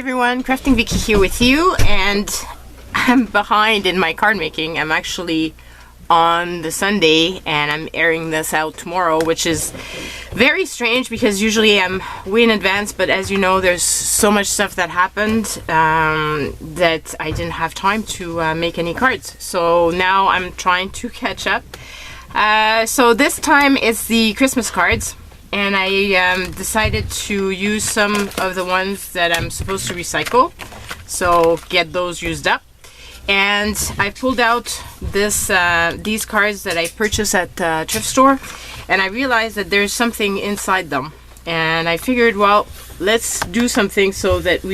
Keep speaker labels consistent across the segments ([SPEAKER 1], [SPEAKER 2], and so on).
[SPEAKER 1] everyone, Crafting Vicky here with you, and I'm behind in my card making. I'm actually on the Sunday and I'm airing this out tomorrow, which is very strange because usually I'm way in advance, but as you know, there's so much stuff that happened that I didn't have time to make any cards. So now I'm trying to catch up. So this time it's the Christmas cards, and I decided to use some of the ones that I'm supposed to recycle, so get those used up. And I pulled out these cards that I purchased at the thrift store, and I realized that there's something inside them, and I figured, well, let's do something so that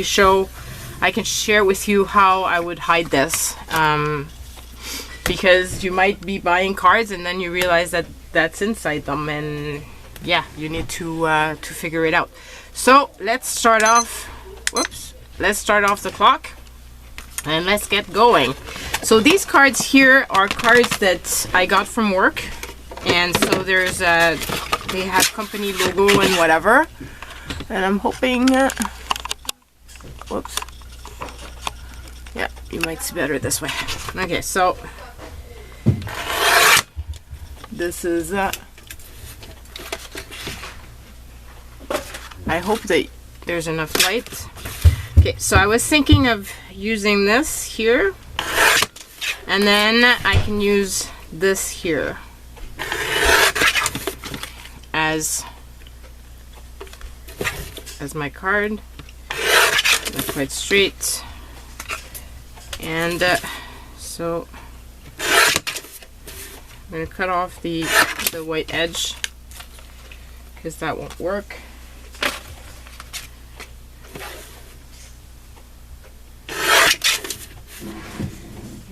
[SPEAKER 1] I can share with you how I would hide this, because you might be buying cards and then you realize that that's inside them, and yeah, you need to figure it out. So let's start off. Let's start off the clock and let's get going. So these cards here are cards that I got from work, and so they have company logo and whatever, and I'm hoping whoops, yeah, you might see better this way. Okay, so this is I hope that there's enough light. Okay, so I was thinking of using this here, and then I can use this here as my card. Not quite straight, and so I'm going to cut off the white edge because that won't work.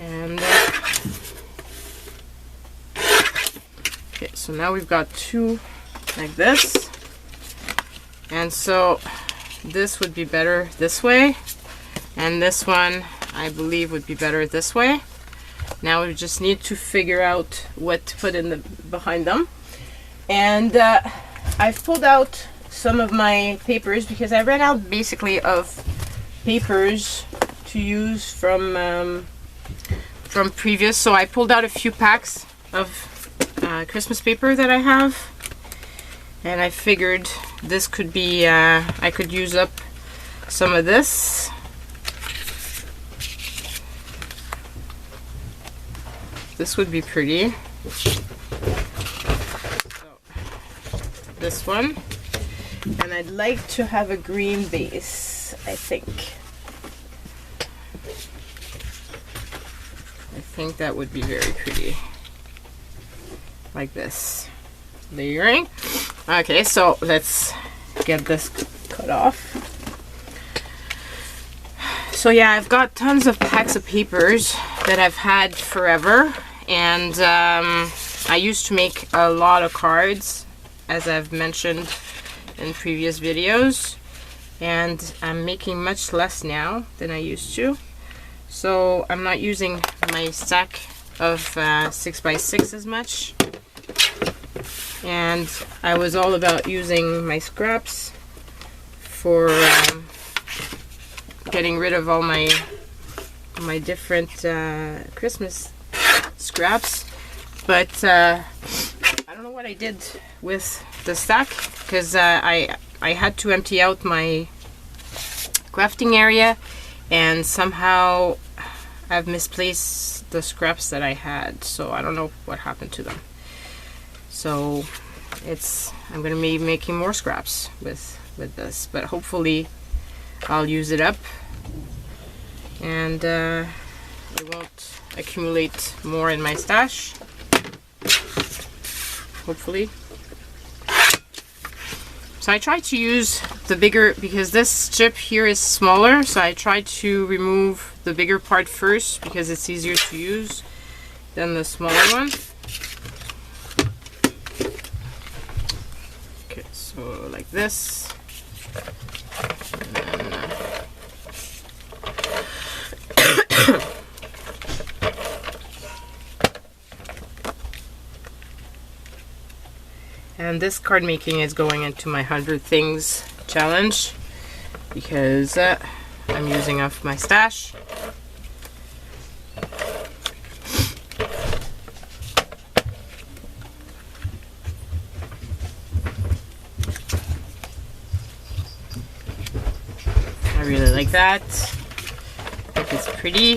[SPEAKER 1] And okay, so now we've got two like this, and so this would be better this way, and this one I believe would be better this way. Now we just need to figure out what to put in behind them. And I've pulled out some of my papers because I ran out basically of papers to use from previous, so I pulled out a few packs of Christmas paper that I have, and I figured this could be I could use up some of this. This would be pretty. So, this one, and I'd like to have a green base, I think. I think that would be very pretty, like this. Layering. Okay, so let's get this cut off. So yeah, I've got tons of packs of papers that I've had forever, and I used to make a lot of cards, as I've mentioned in previous videos, and I'm making much less now than I used to. So I'm not using my stack of 6x6 as much, and I was all about using my scraps for getting rid of all my different Christmas scraps, but I don't know what I did with the stack, because I had to empty out my crafting area, and somehow I've misplaced the scraps that I had, so I don't know what happened to them. So I'm gonna be making more scraps with this, but hopefully I'll use it up and it won't accumulate more in my stash, hopefully. So I tried to use the bigger, because this strip here is smaller, so I tried to remove the bigger part first because it's easier to use than the smaller one. Okay, so like this. And then, and this card making is going into my 100 things challenge, because I'm I'm using of my stash. I really like that. I think it's pretty.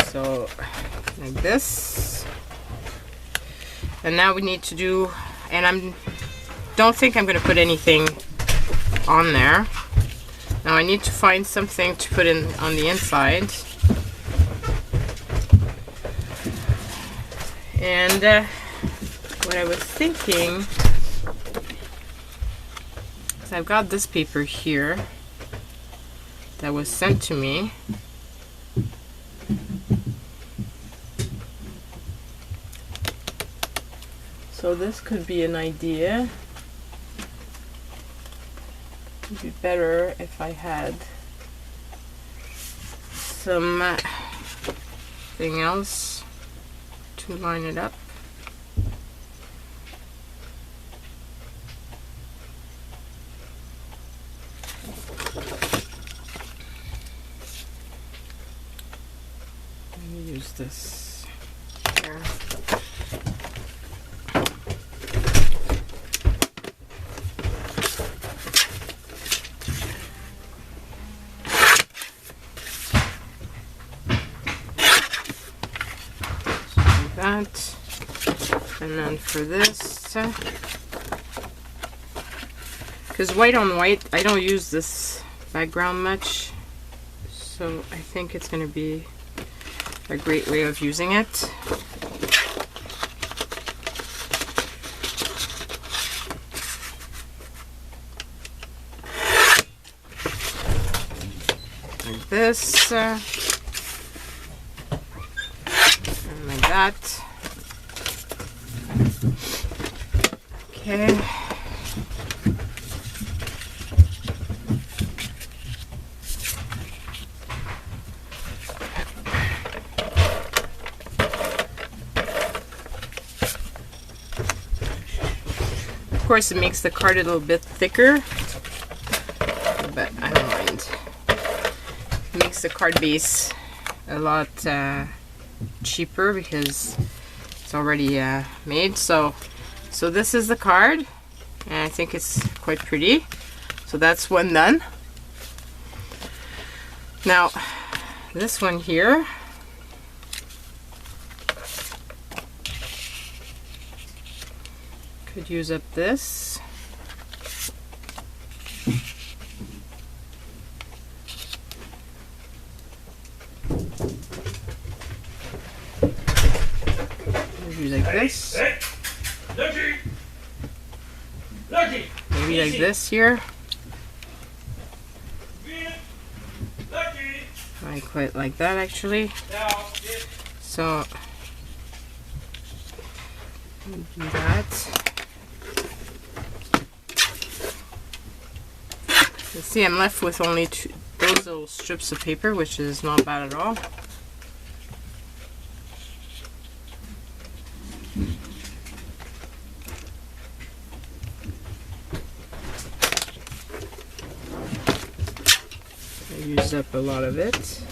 [SPEAKER 1] So, like this. And now we need to do, and don't think I'm gonna put anything on there. Now I need to find something to put in on the inside. And what I was thinking is I've got this paper here that was sent to me. So this could be an idea. It would be better if I had something else to line it up. Let me use this here. That, and then for this, because white on white, I don't use this background much, so I think it's going to be a great way of using it. Like this. Like that. Okay. Of course, it makes the card a little bit thicker, but I don't mind. It makes the card base a lot cheaper because it's already made. So this is the card, and I think it's quite pretty. So that's one done. Now this one here, could use up this. Maybe like this. Maybe like this here. I quite like that actually. So do that. You see, I'm left with only those little strips of paper, which is not bad at all. I used up a lot of it.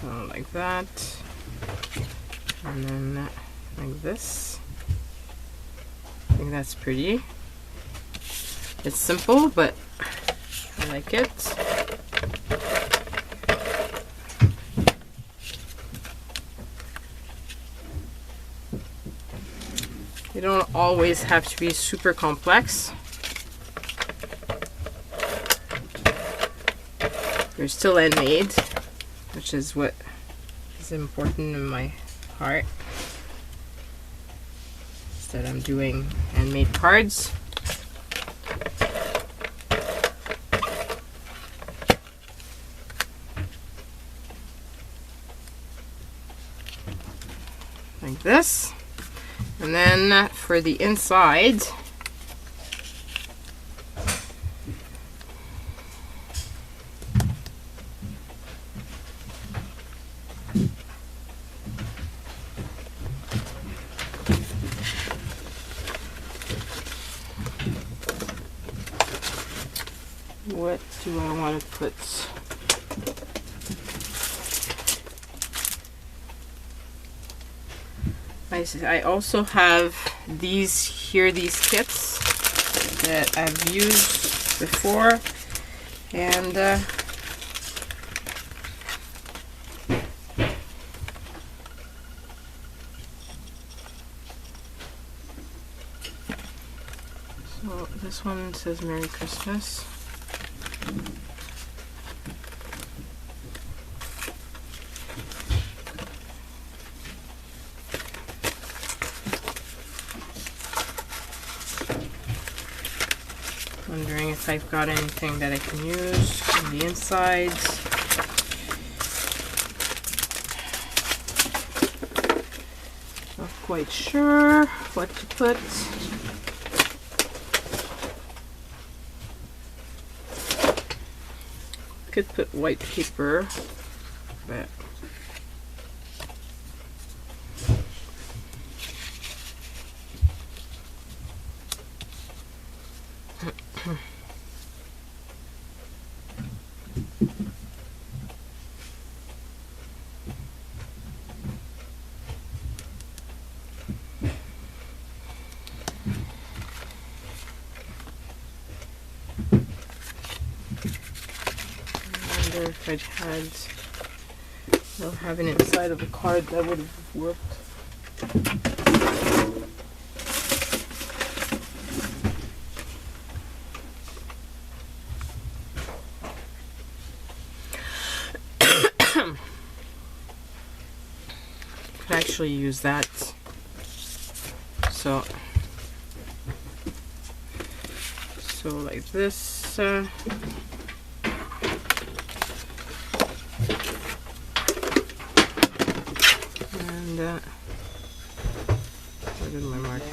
[SPEAKER 1] So like that. And then like this. I think that's pretty. It's simple, but I like it. You don't always have to be super complex. They're still handmade, which is what is important in my heart. Is that I'm doing handmade cards. Like this. And then for the inside, What do I want to put? I also have these kits that I've used before, and so this one says Merry Christmas. Wondering if I've got anything that I can use on the insides. Not quite sure what to put. Could put white paper, but if I'd had, I'll have an inside of a card that would have worked. Could actually use that. So like this. Where did my mark go?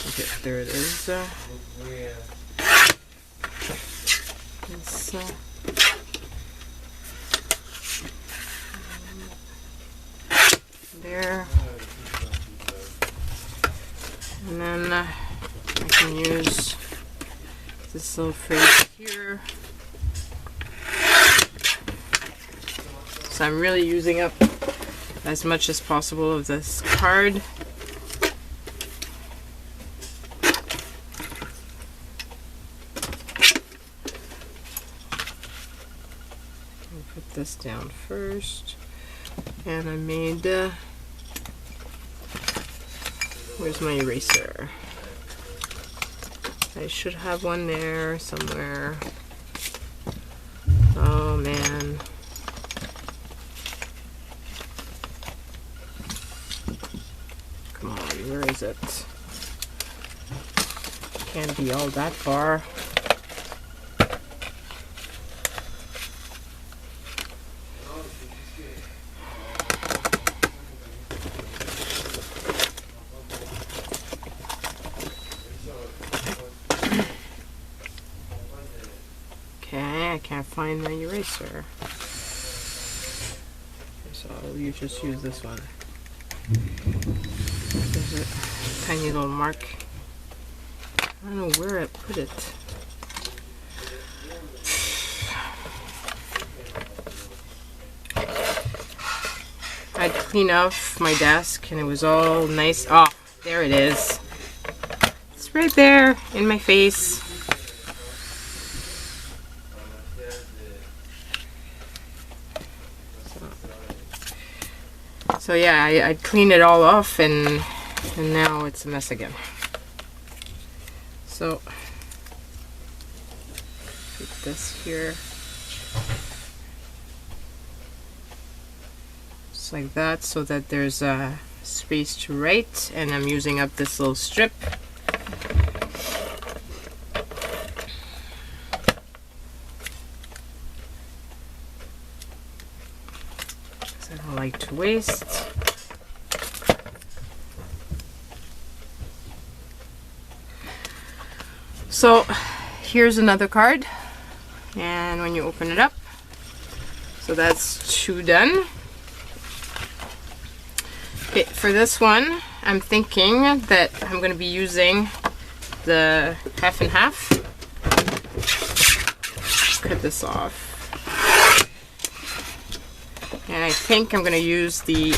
[SPEAKER 1] Okay, there it is. This, there. And then I can use this little phrase here. So I'm really using up as much as possible of this card. I'll put this down first. And I made, where's my eraser? I should have one there somewhere. Oh man. Come on, where is it? Can't be all that far. Okay, I can't find my eraser. So you just use this one. There's a tiny little mark. I don't know where I put it. I'd clean off my desk and it was all nice. Oh, there it is. It's right there in my face. So yeah, I'd clean it all off and now it's a mess again. So put this here. Just like that, so that there's a space to write, and I'm using up this little strip. I don't like to waste. So here's another card, and when you open it up, so that's 2 done. Okay, for this one, I'm thinking that I'm going to be using the half and half. cut this off. And I think I'm going to use the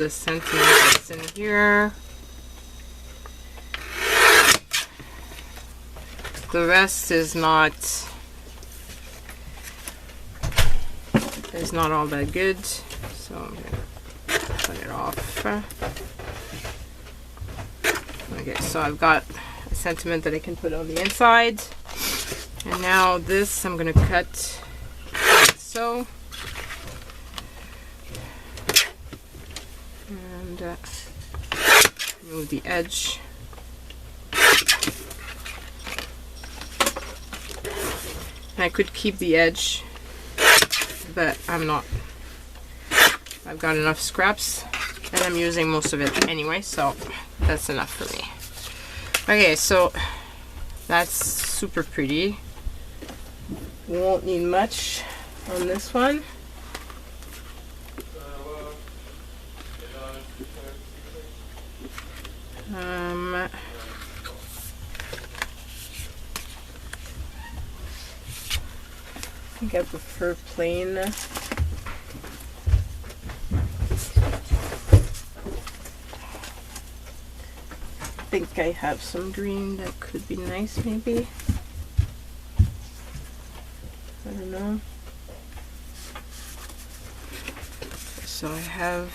[SPEAKER 1] sentiment that's in here. The rest is not all that good, so I'm gonna cut it off. Okay, so I've got a sentiment that I can put on the inside, and now this I'm gonna cut like so, and remove the edge. And I could keep the edge, but I'm not. I've got enough scraps and I'm using most of it anyway, so that's enough for me. Okay, so that's super pretty. We won't need much on this one. I think I prefer plain. I think I have some green that could be nice, maybe. I don't know. So I have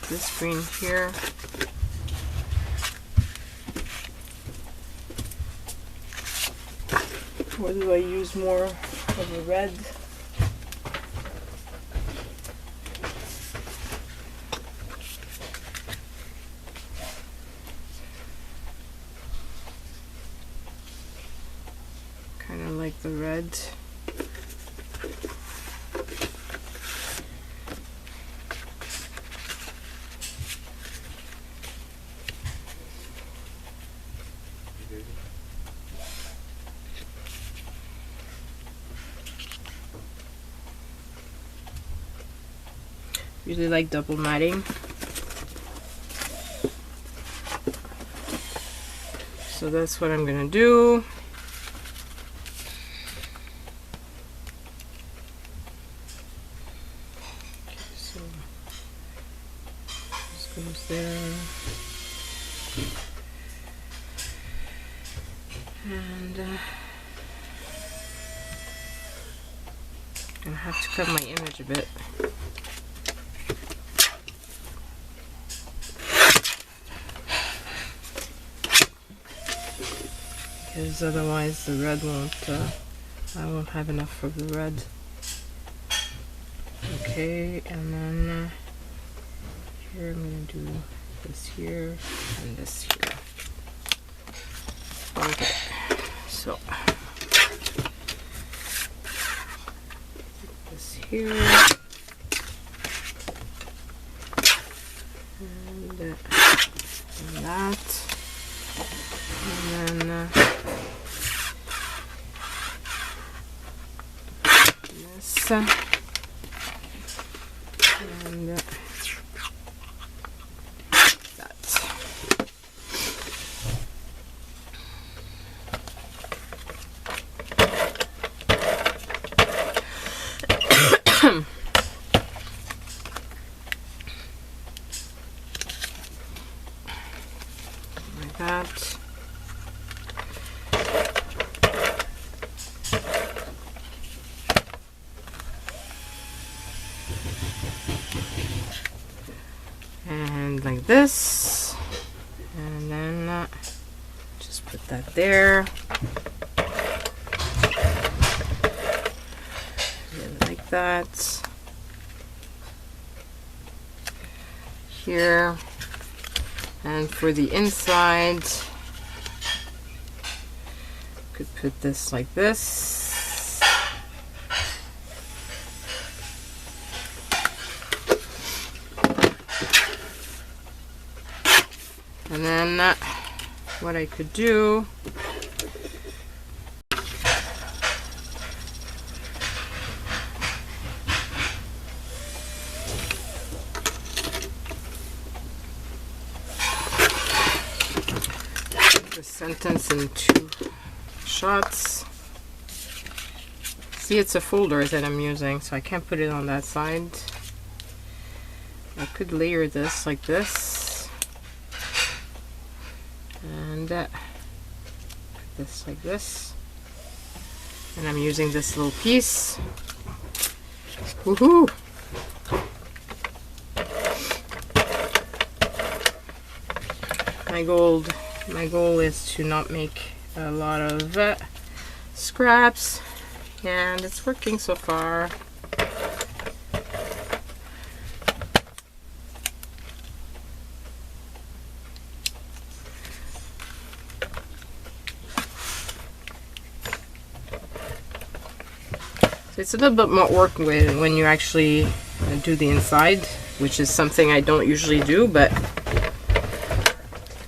[SPEAKER 1] this green here. Or do I use more of the red? Kind of like the red. Usually like double matting. So that's what I'm gonna do. So this goes there. And I have to cut my image a bit. Because otherwise the red won't, I won't have enough of the red. Okay, and then here I'm going to do this here and this here. Okay, so this here and that. And then this and that. Like that. And like this, and then just put that there, and like that here. And for the inside, could put this like this. And then what I could do sentence in 2 shots. See, it's a folder that I'm using, so I can't put it on that side. I could layer this like this, and put this like this, and I'm using this little piece. Woohoo! My goal is to not make a lot of scraps, and it's working so far. So it's a little bit more work when you actually do the inside, which is something I don't usually do, but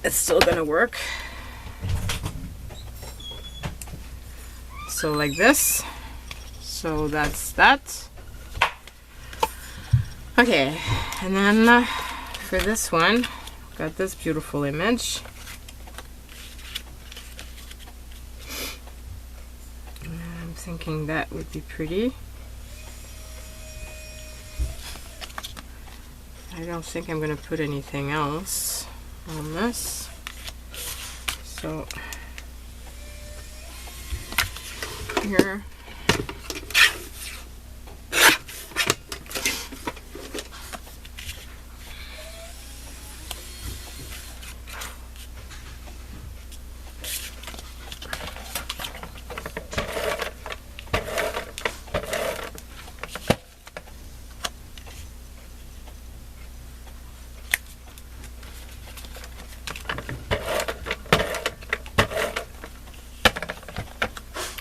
[SPEAKER 1] it's still gonna work. So like this. So that's that. Okay, and then for this one, got this beautiful image. I'm thinking that would be pretty. I don't think I'm gonna put anything else on this. So here,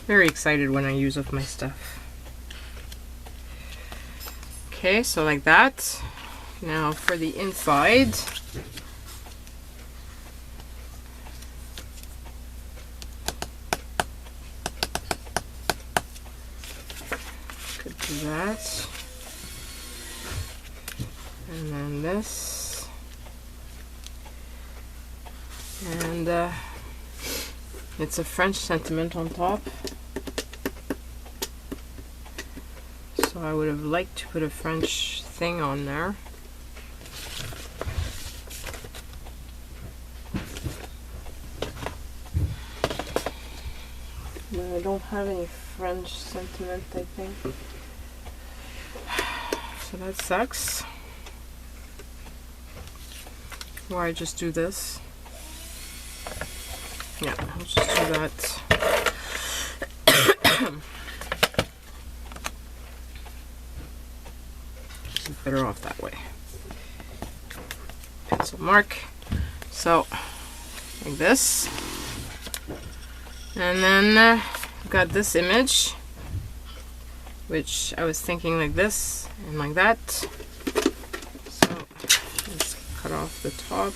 [SPEAKER 1] very excited when I use up my stuff. Okay, so like that. Now for the inside, could do that, and then this, and it's a French sentiment on top. So I would have liked to put a French thing on there. But I don't have any French sentiment, I think. So that sucks. Or I just do this. Yeah, I'll just do that. Better off that way. Pencil mark. So, like this. And then I've got this image, which I was thinking like this and like that. So, let's cut off the top.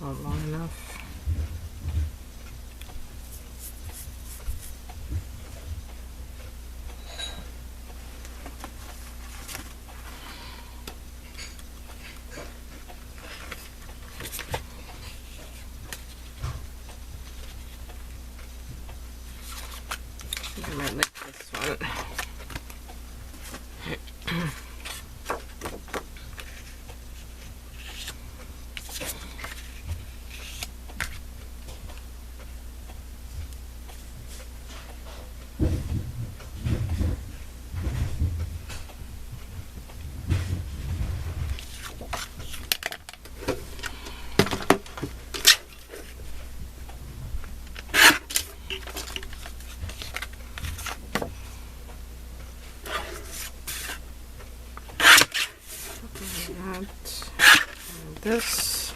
[SPEAKER 1] Not long enough. I might like this one. This.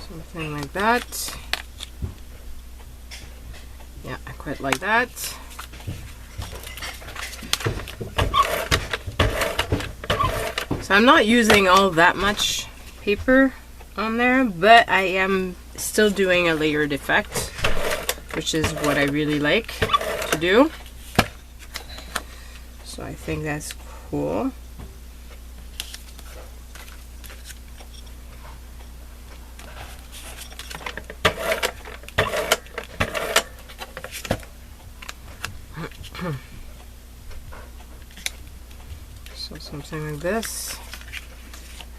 [SPEAKER 1] Something like that. Yeah, I quite like that. So I'm not using all that much paper on there, but I am still doing a layered effect, which is what I really like to do. So I think that's cool. So something like this,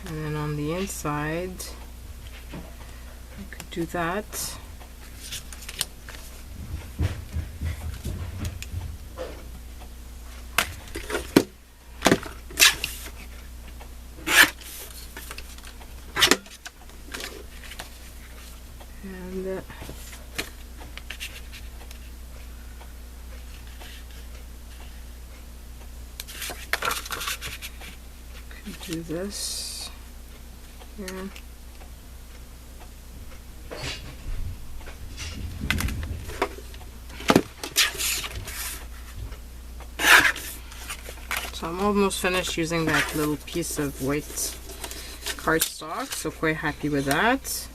[SPEAKER 1] and then on the inside I could do that. And do this here. So I'm almost finished using that little piece of white cardstock, so quite happy with that.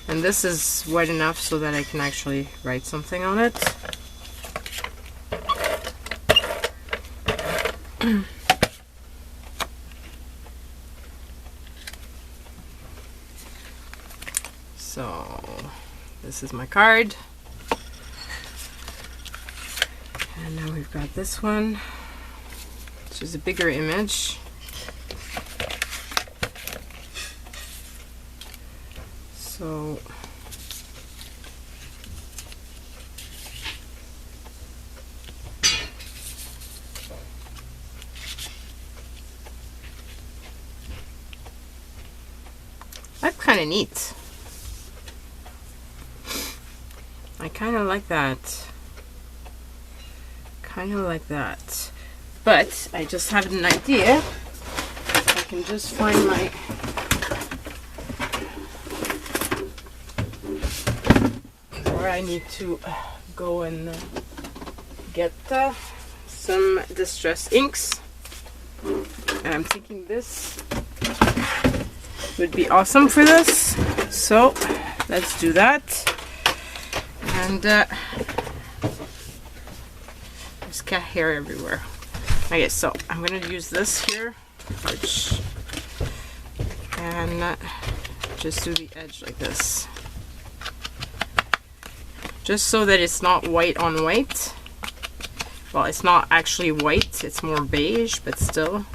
[SPEAKER 1] And this is wide enough so that I can actually write something on it. So this is my card. And now we've got this one, which is a bigger image. So that's kind of neat. I kind of like that. Kind of like that. But I just have an idea. I can just find my I need to go and get some distress inks, and I'm thinking this would be awesome for this, so let's do that. And there's cat hair everywhere. Okay, so I'm gonna use this here and just do the edge like this, just so that it's not white on white. Well, it's not actually white, it's more beige, but still.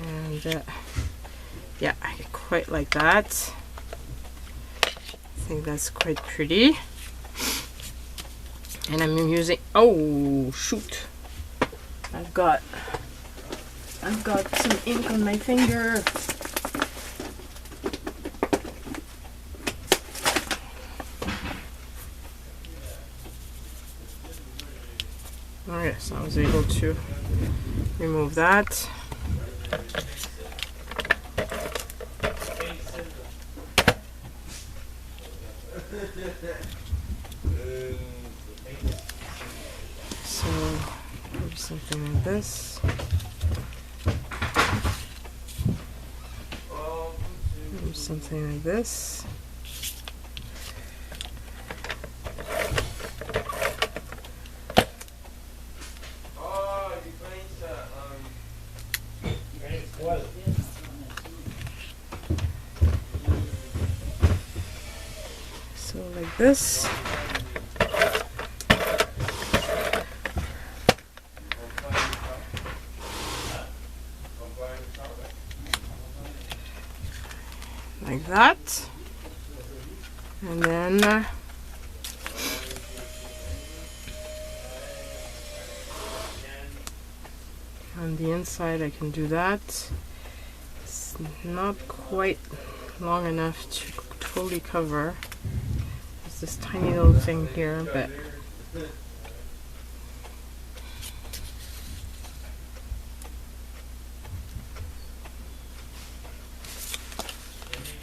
[SPEAKER 1] And yeah, I quite like that. I think that's quite pretty. And I'm using, oh shoot, I've got some ink on my finger. Oh yes, I was able to remove that. So maybe something like this. Maybe something like this. So like this. Like that. And then On the inside I can do that. It's not quite long enough to totally cover. It's this tiny little thing here, but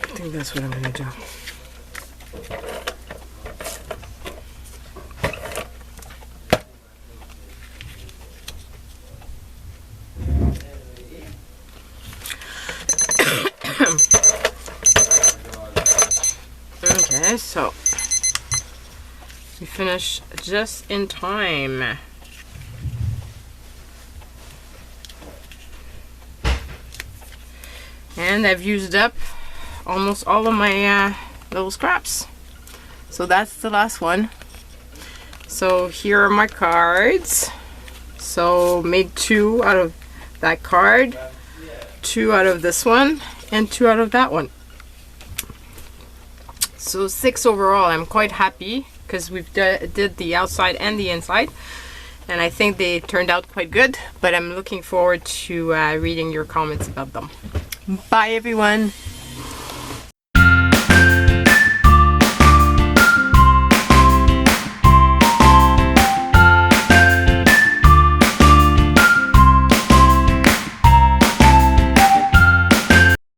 [SPEAKER 1] I think that's what I'm gonna do. Okay, so we finish just in time. And I've used up almost all of my little scraps. So that's the last one. So here are my cards. So made 2 out of that card, 2 out of this one, and 2 out of that one. So 6 overall. I'm quite happy because we've did the outside and the inside, and I think they turned out quite good, but I'm looking forward to reading your comments about them. Bye everyone.